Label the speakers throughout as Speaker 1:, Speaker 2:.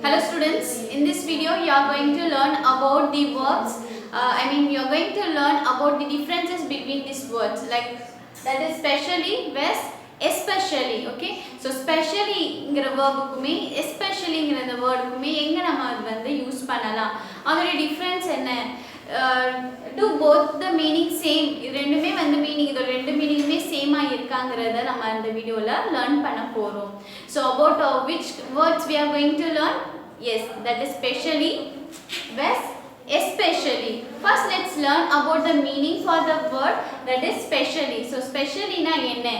Speaker 1: Hello students, in this video you are going to learn about the words, you are going to learn about the differences between these words, like that is specially, whereas, especially, okay. So specially இங்கற verb-க்குமே especially இங்கற அந்த word-க்குமே எங்க நம்ம அது வந்து use பண்ணலாம், அதோட difference என்ன, do both the meaning same, இது ரெண்டுமே வந்து மீனிங், இதோட ரெண்டு மீனிங்குமே சேமா இருக்காங்கறத நம்ம இந்த வீடியோல லேர்ன் பண்ண போறோம். So about which words we are going to learn? Yes, that is specially, whereas, especially. First let's learn about the meaning for the word that is specially. So specially na enna,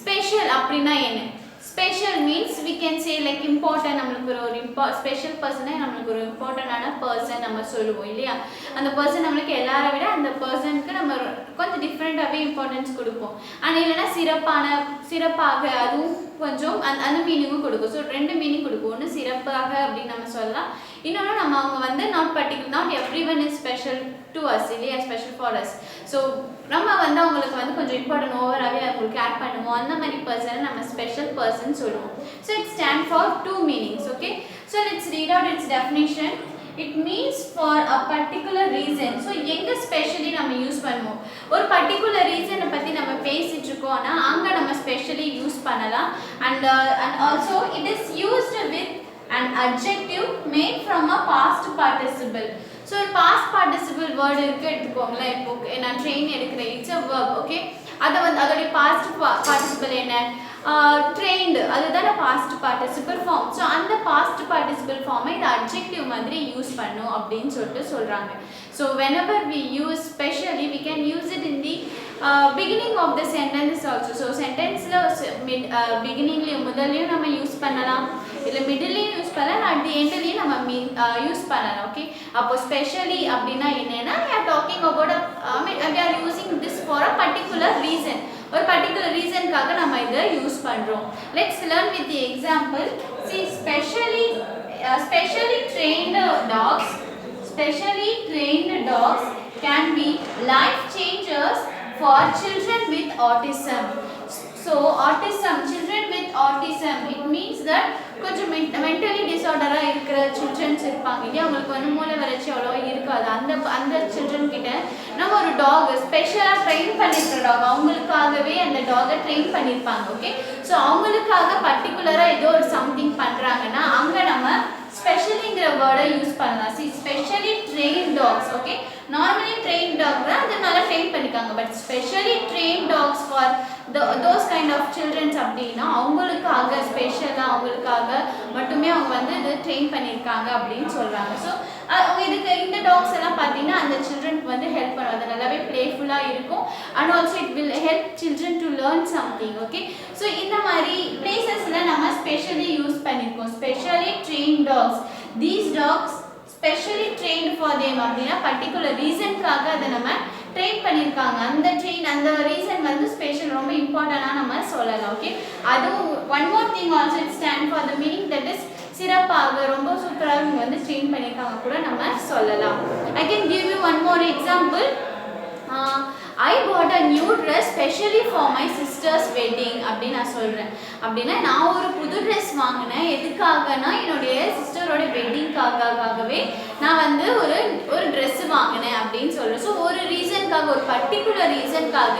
Speaker 1: special அப்படினா என்ன, special means we can say like important, நமக்கு ஒரு special person நமக்கு ஒரு important ஆன person நம்ம சொல்லுவோம் இல்லையா, அந்த person நமக்கு எல்லாரை விட அந்த personக்கு நம்ம கொஞ்சம் டிஃபரண்டாவே இம்பார்ட்டன்ஸ் கொடுப்போம், and இல்லனா சிறப்பாக அதுவும் கொஞ்சம் அந்த மீனிங்கும் கொடுக்கும். ஸோ ரெண்டு மீனிங் கொடுக்கும், ஒன்று சிறப்பாக அப்படின்னு நம்ம சொல்லலாம், இன்னொன்று நம்ம அவங்க வந்து not everyone is special to us இல்லையா, special for us. ஸோ நம்ம வந்து அவங்களுக்கு வந்து கொஞ்சம் இம்பார்ட்டன்ட் ஓவராகவே அவங்களுக்கு ஆட் பண்ணுவோம், அந்த மாதிரி பர்சனை நம்ம ஸ்பெஷல் பர்சன் சொல்லுவோம். So it stand for two meanings. Okay, so let's read out its definition. It means for a particular reason. So எங்க ஸ்பெஷலி நம்ம யூஸ் பண்ணுவோம், ஒரு பர்டிகுலர் ரீசனை பற்றி நம்ம பேசிட்டு இருக்கோம்னா அங்கே நம்ம ஸ்பெஷலி யூஸ் பண்ணலாம். and also it is used with an adjective made from a past participle. So ஒரு பாஸ்ட் பார்ட்டிசிபிள் வேர்டு இருக்கு எடுத்துக்கோங்களேன். இப்போ நான் ட்ரெயின் எடுக்கிறேன், இட்ஸ் அ வேர்ப். ஓகே, அதை வந்து அதோடைய பாஸ்ட் பார்ட்டிசிபிள் என்ன, ட்ரெயின்டு, அதுதானே பாஸ்ட் பார்ட்டிசிபிள் ஃபார்ம். ஸோ அந்த பாஸ்ட் பார்ட்டிசிபிள் ஃபார்மை இது அட்ஜெக்டிவ் மாதிரி யூஸ் பண்ணும் அப்படின்னு சொல்லிட்டு சொல்கிறாங்க. So whenever we use specially we can use it in the beginning of the sentences also. So சென்டென்ஸில் பிகினிங்லேயும் முதல்லையும் நம்ம யூஸ் பண்ணலாம், இல்லை மிடில்லையும் யூஸ் பண்ணலாம், அட் தி எண்ட்லையும் நம்ம யூஸ் பண்ணலாம். ஓகே, அப்போ ஸ்பெஷலி அப்படின்னா என்னன்னா we are talking about we are using this for a particular reason. ஒரு பர்டிகுலர் ரீசனுக்காக நம்ம இதை யூஸ் பண்ணுறோம். Let's learn with the example. See, specially trained dogs can be life changers for children with autism. So autism, children with autism, it means that கொஞ்சம் mentally disorder-ஆ இருக்கிற childrens இருப்பாங்க இல்லையா, அவங்களுக்கு வந்து மூளை வளர்ச்சி அவ்வளோ இருக்காது, அந்த சில்ட்ரன் கிட்ட நம்ம ஒரு டாக் ஸ்பெஷலாக ட்ரெயின் பண்ணியிருக்கிற டாக், அவங்களுக்காகவே அந்த டாகை ட்ரெயின் பண்ணியிருப்பாங்க. ஓகே, ஸோ அவங்களுக்காக பர்டிகுலராக ஏதோ ஒரு சம்திங் பண்ணுறாங்கன்னா அங்கே நம்ம ஸ்பெஷலிங்கிற வேர்டை யூஸ் பண்ணலாம். See, specially train dogs. Okay, normally train dog தான் அது நல்லா ட்ரெயின் பண்ணிக்காங்க, but specially train dogs for those kind of childrens அப்படின்னா அவங்களுக்காக ஸ்பெஷலாக அவங்களுக்காக மட்டுமே அவங்க வந்து இது ட்ரெயின் பண்ணியிருக்காங்க அப்படின்னு சொல்கிறாங்க. ஸோ அவங்க இதுக்கு இந்த டாக்ஸ் எல்லாம் பார்த்தீங்கன்னா அந்த சில்ட்ரனுக்கு வந்து ஹெல்ப் பண்ணும், அது நல்லாவே ப்ளேஃபுல்லாக இருக்கும், and also it will help children to learn something. Okay, so இந்த மாதிரி பிளேசஸில் நம்ம ஸ்பெஷலி யூஸ் பண்ணியிருக்கோம். Specially train dogs, these dogs specially trained for them அப்படின்னா பர்டிகுலர் ரீசனுக்காக அதை நம்ம ட்ரெயின் பண்ணியிருக்காங்க, அந்த ரீசன் வந்து ஸ்பெஷல் ரொம்ப இம்பார்ட்டண்டாக நம்ம சொல்லலாம். ஓகே, அதுவும் one more thing also it stand for the meaning that is சிறப்பாக, ரொம்ப சூப்பராக இவங்க வந்து ட்ரெயின் பண்ணியிருக்காங்க கூட நம்ம சொல்லலாம். I can give you one more example. I bought a new dress specially for my sister's wedding அப்படின்னு நான் சொல்கிறேன். அப்படின்னா நான் ஒரு புது ட்ரெஸ் வாங்கினேன், எதுக்காகனா என்னுடைய சிஸ்டரோட வெட்டிங்காகவே நான் வந்து ஒரு ட்ரெஸ் வாங்கினேன் அப்படின்னு சொல்கிறேன். ஸோ ஒரு ரீசனுக்காக, ஒரு பர்டிகுலர் ரீசனுக்காக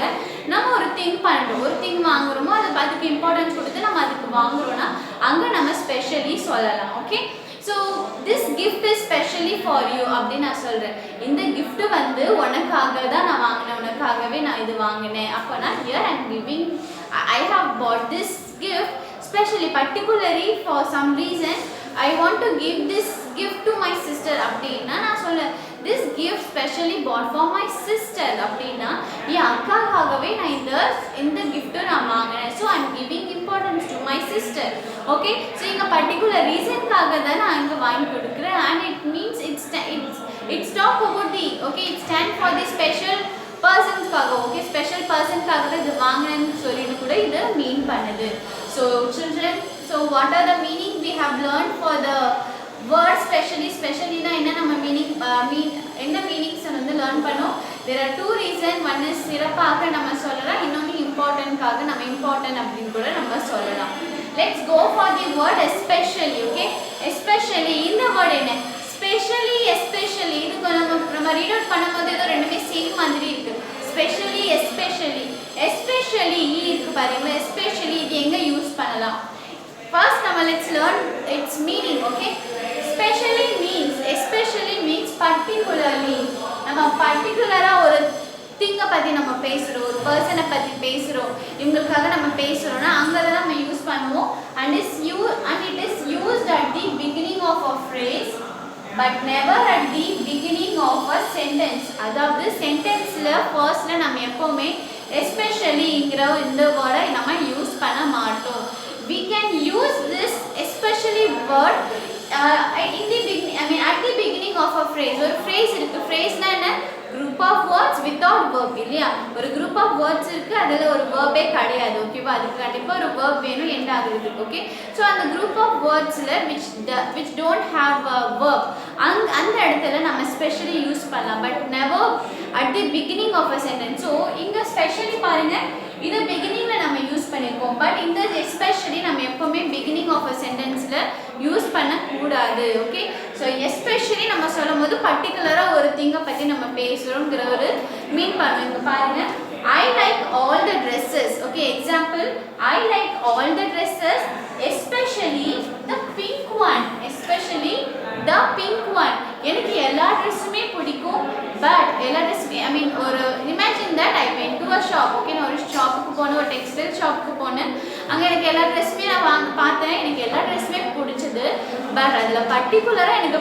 Speaker 1: நம்ம ஒரு திங் பண்ணுறோம், ஒரு திங் வாங்குறோமோ அதுக்கு இம்பார்ட்டன்ஸ் கொடுத்து நம்ம அதுக்கு வாங்குறோம்னா அங்கே நம்ம ஸ்பெஷலி சொல்லலாம். Okay, so this gift is specially for you அப்படின்னு நான் சொல்கிறேன். இந்த கிஃப்ட் வந்து உனக்காக தான் நான் வாங்கினேன், உனக்காகவே நான் இது வாங்கினேன். அப்போனா here I am giving, I have bought this gift specially particularly for some reason, I want to give this gift to my sister அப்படின்னா நான் சொல்லுவேன் this gift specially bought for my sister அப்படின்னா என் அக்காக்காகவே நான் இந்த கிஃப்ட்டை நான் வாங்கினேன். So I am giving importance to my sister. Okay, so இங்கே பர்டிகுலர் ரீசனுக்காக தான் நான் இங்கே வாங்கி கொடுக்குறேன், and it means it's talk about the, okay, it stand for the special பர்சன்ஸ்க்காக. ஓகே, ஸ்பெஷல் பர்சனுக்காக தான் இது வாங்கினேன்னு சொல்லிட்டு கூட இதை மீன் பண்ணுது. So children, so what are the meaning we have learn for the word ஸ்பெஷலினா என்ன, நம்ம என்ன மீனிங்ஸ் வந்து லேர்ன் பண்ணோம். there are two reasons, one is சிறப்பாக நம்ம சொல்லலாம், இன்னொன்று இம்பார்ட்டன்ட்காக நம்ம இம்பார்ட்டன்ட் அப்படின்னு கூட நம்ம சொல்லலாம். let's go for the word especially. okay, especially in என்ன ஸ்பெஷலி எஸ்பெஷலி இதுக்கு நம்ம ரீட் அவுட் பண்ணும்போது ஏதோ ரெண்டுமே சேம் மாதிரி இருக்கு ஸ்பெஷலி எஸ்பெஷலி எஸ்பெஷலி இருக்கு பாருங்களா எஸ்பெஷலி இது எங்க யூஸ் பண்ணலாம் first நம்ம let's learn its meaning okay especially means particularly நம்ம particularly ஒரு திங்க பத்தி நம்ம பேசுறோம் ஒரு பர்சனை பத்தி பேசுறோம் இவங்களுக்காக நம்ம பேசுறோம்னா அங்க தான் நம்ம யூஸ் பண்ணுவோம் and it is used at the beginning of a phrase but never at the beginning of a sentence அதாவது சென்டென்ஸ்ல ஃபர்ஸ்ட்ல நம்ம எப்பவுமே especially ங்கற இந்த வேர்டை நம்ம யூஸ் பண்ண மாட்டோம் we can use this especially word in the beginning at the beginning of a phrase ஒரு phrase இருக்கு phrase-னா என்ன group of words without verb இல்லையா ஒரு group of words இருக்கு அதுல ஒரு verb-ஏ கிடையாது ஓகேவா அதுக்கு கண்டிப்பா ஒரு verb வேணும் end ஆகுது ஓகே சோ அந்த group of words-ல which don't have a verb அந்த இடத்துல நம்ம especially யூஸ் பண்ணலாம் but never at the beginning of a sentence so இங்க especially பாருங்க இது beginningல நம்ம யூஸ் பண்ணிருக்கோம் பட் இந்த especially நம்ம எப்பவுமே beginning of a sentenceல யூஸ் பண்ண கூடாது ஓகே சோ especially நம்ம சொல்லும்போது particular-ஆ ஒரு thing-ஐ பத்தி நம்ம பேசுறோம்ங்கற ஒரு மீன் பண்ணுவோம் இங்க பாருங்க I like all the dresses okay example I like all the dresses especially the pink one எனக்கு எல்லா ட்ரெஸ்ஸுமே பிடிக்கும் பட் எல்லா ட்ரெஸ்ஸுமே I mean ஒரு imagine that I went to a shop okay நான் ஒரு ஷாப்புக்கு போனேன் ஒரு டெக்ஸ்டைல் ஷாப்புக்கு போனேன் அங்க எனக்கு எல்லா ட்ரெஸ்ஸுமே நான் பார்த்தேன் எனக்கு எல்லா ட்ரெஸ்ஸுமே பிடிச்சது பட் அதுல பர்టిక్యులரா எனக்கு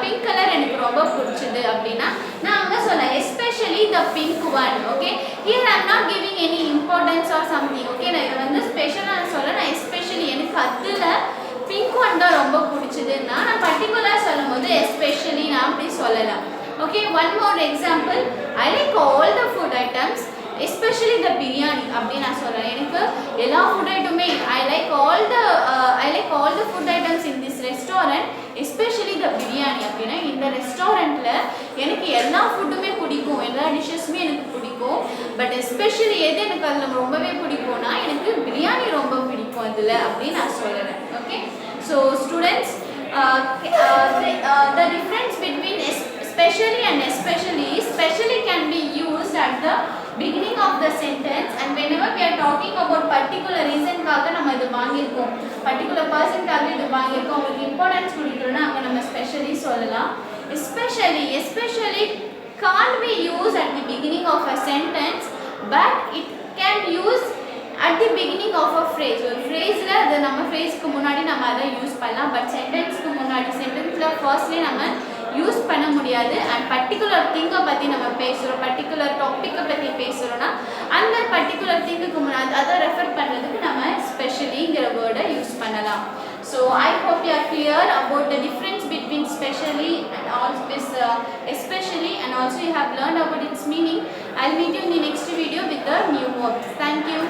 Speaker 1: பிங்க் கலர் எனக்கு ரொம்ப பிடிச்சது அப்படினா நான் அங்க சொல்றேன் especially the pink one okay here I am not giving any importance or something okay நான் இது வந்து ஸ்பெஷலா சொல்றேன் நான் especially எனக்கு அதுல பிங்க் ஒன் தான் ரொம்ப பிடிச்சதுன்னா நான் பர்టిక్యులரா சொல்லும்போது especially நான் அப்படி சொல்லலாம் okay one more example I like all the food items especially the biryani அப்படி நான் சொல்றேன் எனக்கு எல்லா food ஐட்டமே I like all the food items in this restaurant especially the biryani அப்படினா இந்த ரெஸ்டாரன்ட்ல எனக்கு எல்லா ஃபுட்டுமே பிடிக்கும் எல்லா டிஷஸ்மே எனக்கு பிடிக்கும் பட் especially எது எனக்கு அதுல ரொம்பவே பிடிக்கும்னா எனக்கு பிரியாணி ரொம்ப பிடிக்கும் அதுல அப்படி நான் சொல்றேன் okay so students the difference between especially and especially can be used at the beginning of the sentence and whenever we are talking about particular reason காக நம்ம இது வாங்கிருக்கோம் particular person காக இது வாங்கிருக்கோம் உங்களுக்கு இம்பார்ட்டன்ஸ் கொடுக்கறோம்னா அங்க நம்ம especially சொல்லலாம் especially can't be used at the beginning of a sentence but it can use at the beginning of a phrase ஒரு phrase-ல அது நம்ம phrase-க்கு முன்னாடி நம்ம அத யூஸ் பண்ணலாம் பட் சென்டென்ஸ்க்கு முன்னாடி சென்டென்ஸ்ல ஃபர்ஸ்ட்லயே நம்ம யூஸ் பண்ண முடியாது and particular thing-ஐ பத்தி நம்ம பேசுறோம் particular topic-ஐ பத்தி பேசுறோம்னா அந்த particular thing-க்கு முன்னாடி அத ரெஃபர் பண்றதுக்கு நம்ம especially-ங்கற வேர்டை யூஸ் பண்ணலாம் so I hope you are clear about the difference between specially and also this especially and also you have learned about its meaning I'll meet you in the next video with the new words thank you